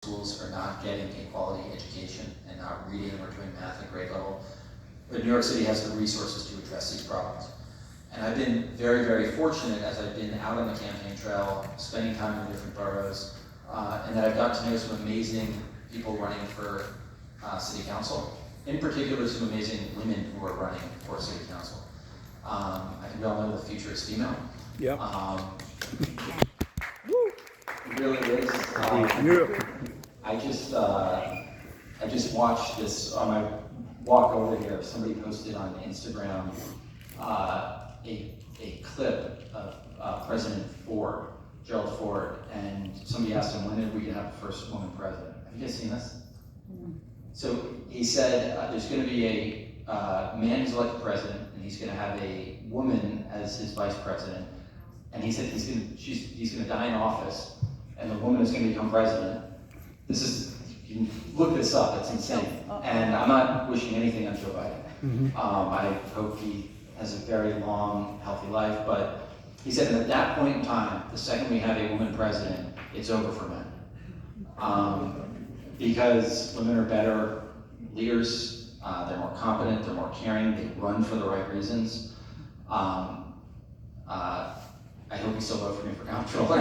schools are not getting a quality education and not reading or doing math at grade level. But New York City has the resources to address these problems. And I've been very, very fortunate as I've been out on the campaign trail, spending time in different boroughs, and that I've got to know some amazing people running for city council. In particular, some amazing women who are running for city council. I think we all know the future is female. Yeah. It really is. I just watched this on my walk over here. Somebody posted on Instagram a clip of President Ford, Gerald Ford, and somebody asked him, when are we going to have the first woman president? Have you guys seen this? So he said there's going to be a man who's elected president, and he's going to have a woman as his vice president, and he said he's going to die in office, and the woman is going to become president. This is, you can look this up, it's insane. And I'm not wishing anything on Joe Biden. I hope he has a very long, healthy life, but he said that at that point in time, the second we have a woman president, it's over for men. Because women are better leaders, they're more competent, they're more caring, they run for the right reasons. I hope you still vote for me for comptroller.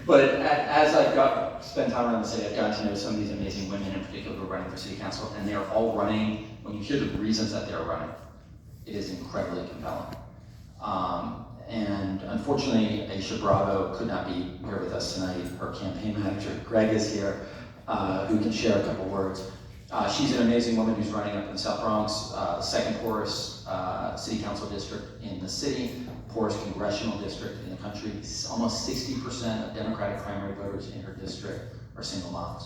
But as I've spent time around the city, I've gotten to know some of these amazing women in particular who are running for city council, and they are all running, when you hear the reasons that they're running, it is incredibly compelling. And unfortunately, Aisha Bravo could not be here with us tonight. Her campaign manager, Greg, is here, who can share a couple words. She's an amazing woman who's running up in the South Bronx, the second poorest city council district in the city, poorest congressional district in the country. Almost 60% of Democratic primary voters in her district are single moms.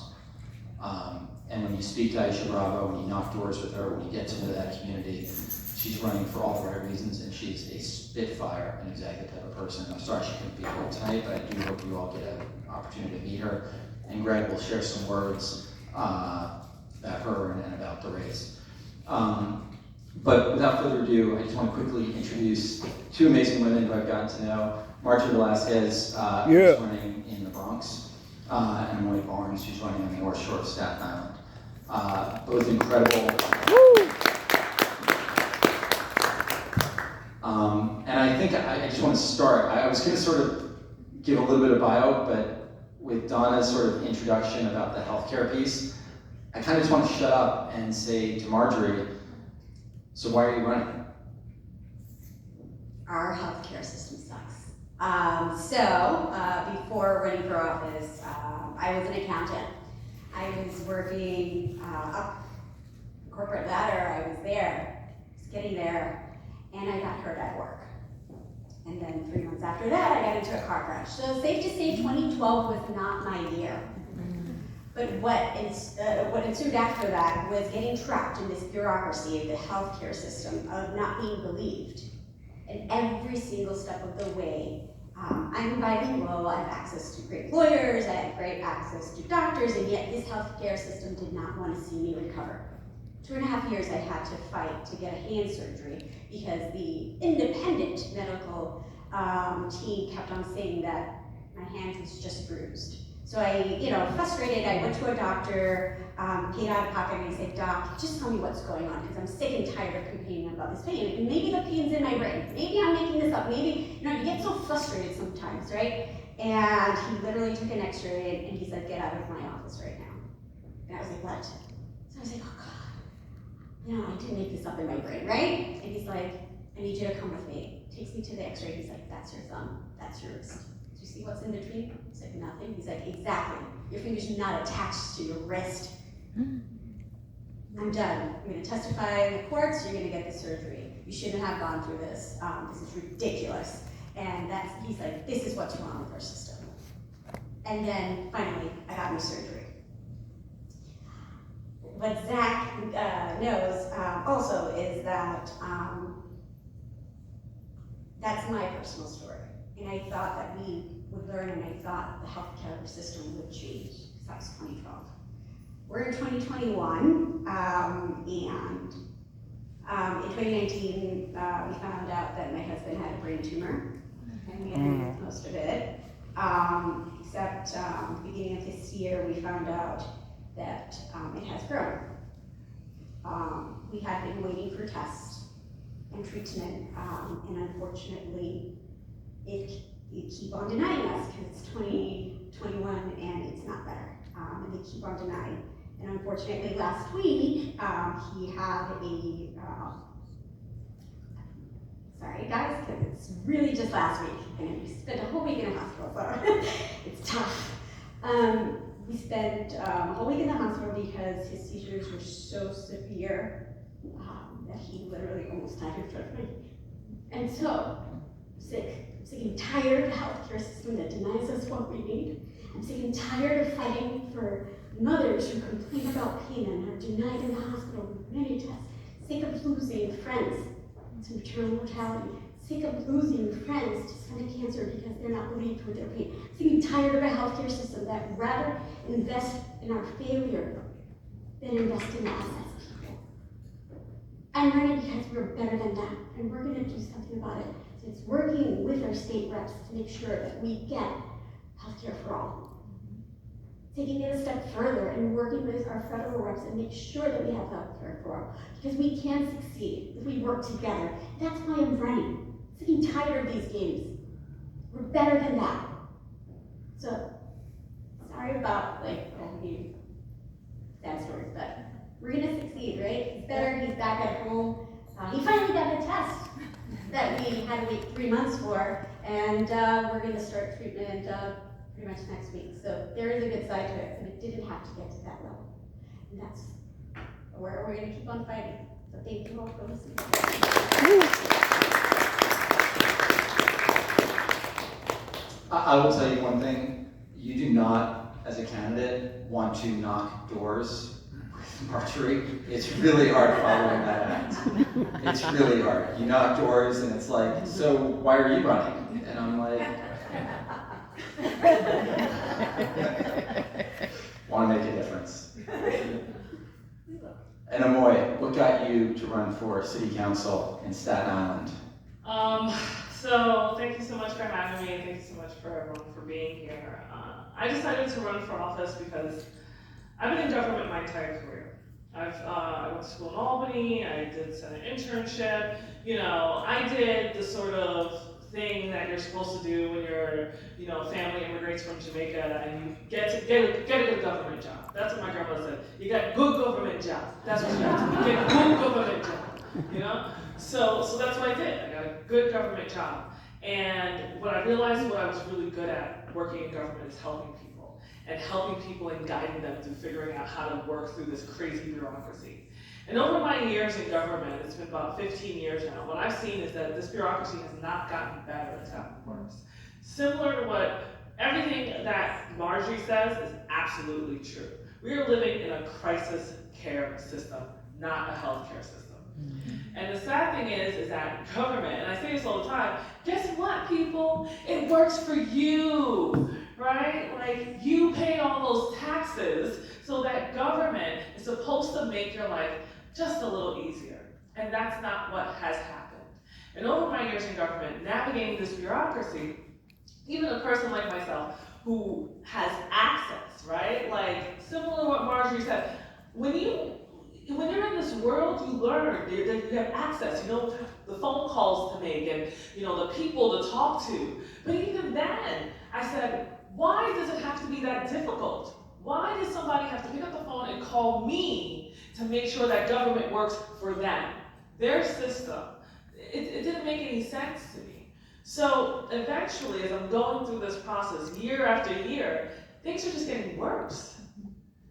And when you speak to Aisha Bravo, when you knock doors with her, when you get to know that community, she's running for all the right reasons, and she's a spitfire and exactly the type of person. I'm sorry she couldn't be here tonight, but I do hope you all get an opportunity to meet her. And Greg will share some words about her and about the race. But without further ado, I just want to quickly introduce two amazing women who I've gotten to know. Marta Velasquez, who's running in the Bronx, and Emily Barnes, who's running on the North Shore of Staten Island. Both incredible. And I think I just want to start. I was going to sort of give a little bit of bio, but with Donna's sort of introduction about the healthcare piece, I kind of just want to shut up and say to Marjorie, so why are you running? Our healthcare system sucks. Before running for office, I was an accountant. I was working up the corporate ladder. I was there, just getting there, and I got hurt at work. And then 3 months after that, I got into a car crash. So safe to say 2012 was not my year. But what ensued after that was getting trapped in this bureaucracy of the healthcare system, of not being believed. And every single step of the way, I'm bilingual, I have access to great lawyers, I have great access to doctors, and yet this healthcare system did not want to see me recover. 2.5 years I had to fight to get a hand surgery because the independent medical team kept on saying that my hand was just bruised. So I, frustrated, I went to a doctor, paid out of pocket, and I said, Doc, just tell me what's going on, because I'm sick and tired of complaining about this pain. And maybe the pain's in my brain. Maybe I'm making this up. Maybe, you get so frustrated sometimes, right? And he literally took an x-ray, and he said, get out of my office right now. And I was like, what? So I was like, oh God, I didn't make this up in my brain, right? And he's like, I need you to come with me. Takes me to the x-ray, he's like, that's your thumb, that's your wrist. Do you see what's in between? He's like, nothing. He's like, exactly. Your finger's not attached to your wrist. I'm done. I'm gonna testify in the courts, you're gonna get the surgery. You shouldn't have gone through this. This is ridiculous. And he's like, this is what's wrong with our system. And then finally, I got my surgery. What Zach knows also is that that's my personal story. And I thought that we would learn, and I thought the healthcare system would change, because that was 2012. We're in 2021, and in 2019, we found out that my husband had a brain tumor, and we had to make most of it. Except beginning of this year, we found out that it has grown. We had been waiting for tests and treatment, and unfortunately, it keep on denying us because it's 2021 and it's not better, and they keep on denying. And unfortunately, last week, he had a, sorry guys, because it's really just last week, and we spent a whole week in a hospital, so it's tough. We spent a whole week in the hospital because his seizures were so severe that he literally almost died in front of me. And so, I'm sick and tired of the healthcare system that denies us what we need. I'm sick and tired of fighting for mothers who complain about pain and are denied in the hospital with many tests. Sick of losing friends to maternal mortality. Sick of losing friends to stomach cancer because they're not believed with their pain. Sick and tired of a healthcare system that rather invest in our failure than invest in us as people. I'm running because we're better than that, and we're going to do something about it. So it's working with our state reps to make sure that we get healthcare for all. Taking it a step further and working with our federal reps and make sure that we have healthcare for all. Because we can succeed if we work together. That's why I'm running. Sick and tired of these games. We're better than that. So, sorry about all the sad stories, but we're gonna succeed, right? He's better, he's back at home. He finally got the test that we had to wait 3 months for, and we're gonna start treatment pretty much next week. So there is a good side to it, but it didn't have to get to that level. And that's where we're gonna keep on fighting. So thank you all for listening. I will tell you one thing, you do not, as a candidate, want to knock doors with Marjorie. It's really hard following that act. It's really hard. You knock doors and it's like, so why are you running? And I'm like, want to make a difference. And Amoy, what got you to run for city council in Staten Island? So thank you so much for having me, and thank you so much for everyone for being here. I decided to run for office because I've been in government my entire career. I went to school in Albany, I did Senate internship, I did the sort of thing that you're supposed to do when your family immigrates from Jamaica and you get a good government job. That's what my grandma said. You got good government job. That's what you have to do. You get a good government job, So that's what I did. I got a good government job. And what I realized what I was really good at working in government is helping people. And helping people and guiding them through figuring out how to work through this crazy bureaucracy. And over my years in government, it's been about 15 years now, what I've seen is that this bureaucracy has not gotten better, it's gotten worse. Similar to what everything that Marjorie says is absolutely true. We are living in a crisis care system, not a healthcare system. And the sad thing is that government, and I say this all the time, guess what, people? It works for you, right? Like, you pay all those taxes so that government is supposed to make your life just a little easier. And that's not what has happened. And over my years in government, navigating this bureaucracy, even a person like myself who has access, right? Like, similar to what Marjorie said, when you're in this world, you learn that you have access, the phone calls to make and, the people to talk to. But even then, I said, why does it have to be that difficult? Why does somebody have to pick up the phone and call me to make sure that government works for them? Their system. It didn't make any sense to me. So eventually, as I'm going through this process year after year, things are just getting worse.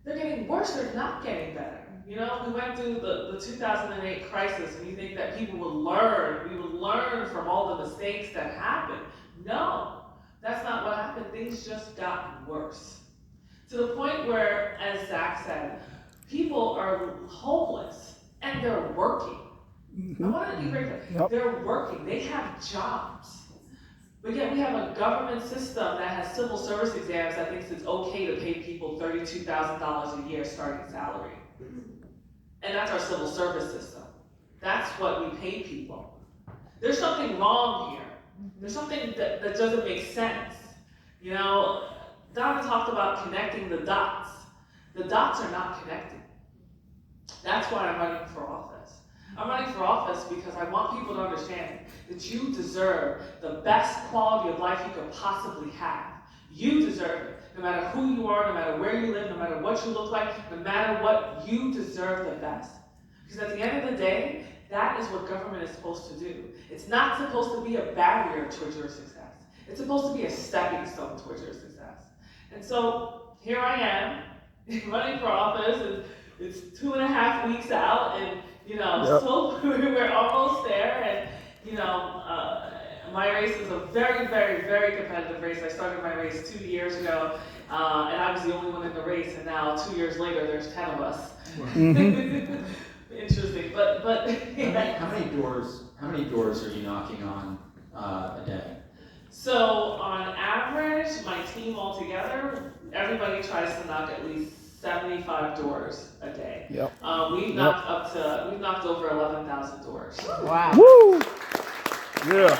They're getting worse, they're not getting better. We went through the 2008 crisis, and you think that people would learn, we would learn from all the mistakes that happened. No, that's not what happened. Things just got worse. To the point where, as Zach said, people are homeless, and they're working. I want to be very clear. Yep. They're working, they have jobs. But yet we have a government system that has civil service exams that thinks it's okay to pay people $32,000 a year starting salary. And that's our civil service system. That's what we pay people. There's something wrong here. There's something that doesn't make sense. You know, Donna talked about connecting the dots. The dots are not connected. That's why I'm running for office. I'm running for office because I want people to understand that you deserve the best quality of life you could possibly have. You deserve it. No matter who you are, no matter where you live, no matter what you look like, no matter what, you deserve the best. Because at the end of the day, that is what government is supposed to do. It's not supposed to be a barrier towards your success. It's supposed to be a stepping stone towards your success. And so here I am, running for office, and it's 2.5 weeks out, and so we're almost there. And my race is a very, very, very competitive race. I started my race 2 years ago, and I was the only one in the race. And now 2 years later, there's 10 of us. Mm-hmm. Interesting, but how many doors are you knocking on a day? So on average, my team altogether, everybody tries to knock at least 75 doors a day. Yep. We've knocked over 11,000 doors. Wow. Woo! Yeah.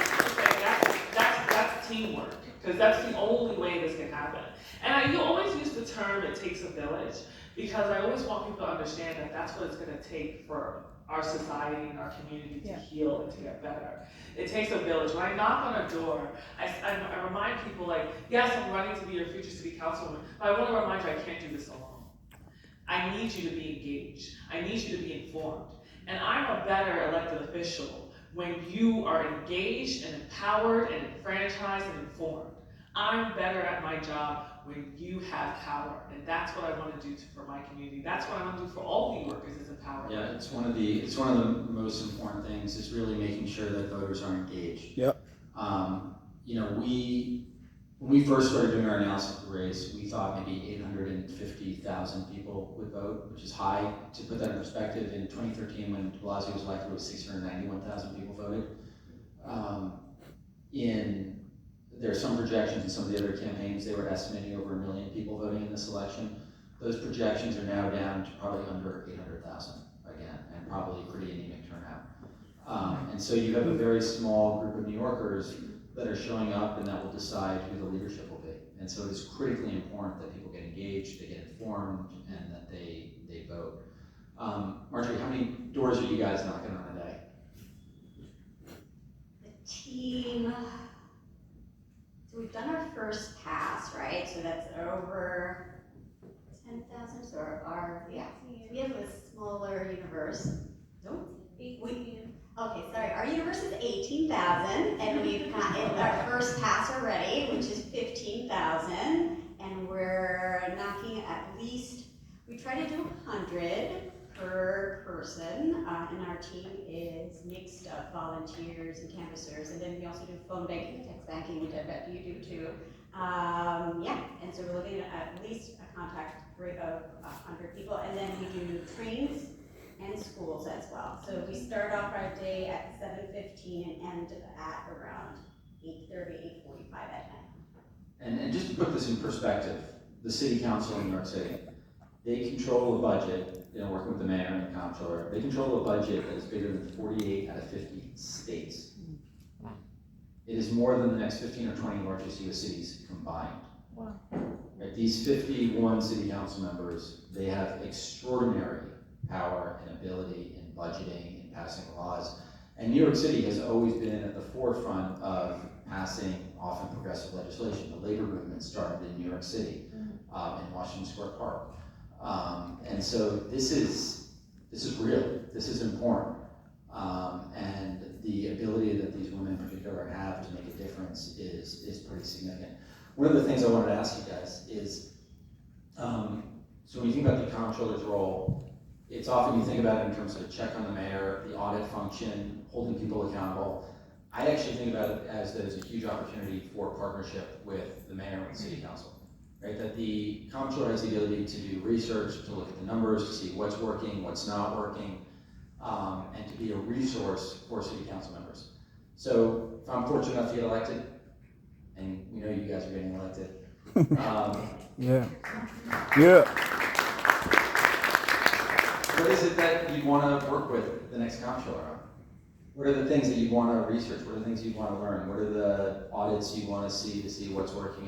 That's teamwork, because that's the only way this can happen. And you always use the term "it takes a village," because I always want people to understand that that's what it's going to take for our society and our community to heal and to get better. It takes a village. When I knock on a door, I remind people, like, yes, I'm running to be your future city councilwoman, but I want to remind you I can't do this alone. I need you to be engaged. I need you to be informed. And I'm a better elected official when you are engaged and empowered and enfranchised and informed. I'm better at my job when you have power, and that's what I want to do for my community. That's what I want to do for all New Yorkers, is empower. Yeah, it's one of the most important things, is really making sure that voters are engaged. Yep. When we first started doing our analysis of the race, we thought maybe 850,000 people would vote, which is high. To put that in perspective, in 2013, when de Blasio was elected, it was 691,000 people voted. There are some projections in some of the other campaigns, they were estimating over 1 million people voting in this election. Those projections are now down to probably under 800,000 again, and probably pretty anemic turnout. And so you have a very small group of New Yorkers that are showing up, and that will decide who the leadership will be. And so it's critically important that people get engaged, they get informed, and that they vote. Marjorie, how many doors are you guys knocking on a day? The team, so we've done our first pass, right? So that's over 10,000. So we have a smaller universe. Okay, sorry, our universe is 18,000, and we've gotten our first pass already, which is 15,000, and we're knocking at least, we try to do 100 per person, and our team is mixed of volunteers and canvassers, and then we also do phone banking, text banking, which I bet you do too. And so we're looking at least a contact rate of 100 people, and then we do trains and schools as well. So we start off our day at 7:15 and end at around 8:30, 8:45 at night. And just to put this in perspective, the city council in New York City, they control a budget, working with the mayor and the comptroller, they control a budget that is bigger than 48 out of 50 states. It is more than the next 15 or 20 largest US cities combined. Wow. Right, these 51 city council members, they have extraordinary power and ability in budgeting and passing laws. And New York City has always been at the forefront of passing often progressive legislation. The labor movement started in New York City, in Washington Square Park. And so this is real, this is important. And the ability that these women in particular have to make a difference is pretty significant. One of the things I wanted to ask you guys is, so when you think about the comptroller's role, it's often you think about it in terms of a check on the mayor, the audit function, holding people accountable. I actually think about it as there's a huge opportunity for partnership with the mayor and the city council, right? That the comptroller has the ability to do research, to look at the numbers, to see what's working, what's not working, and to be a resource for city council members. So if I'm fortunate enough to get elected, and we know you guys are getting elected. Yeah. What is it that you want to work with the next comptroller on? What are the things that you want to research? What are the things you want to learn? What are the audits you want to see what's working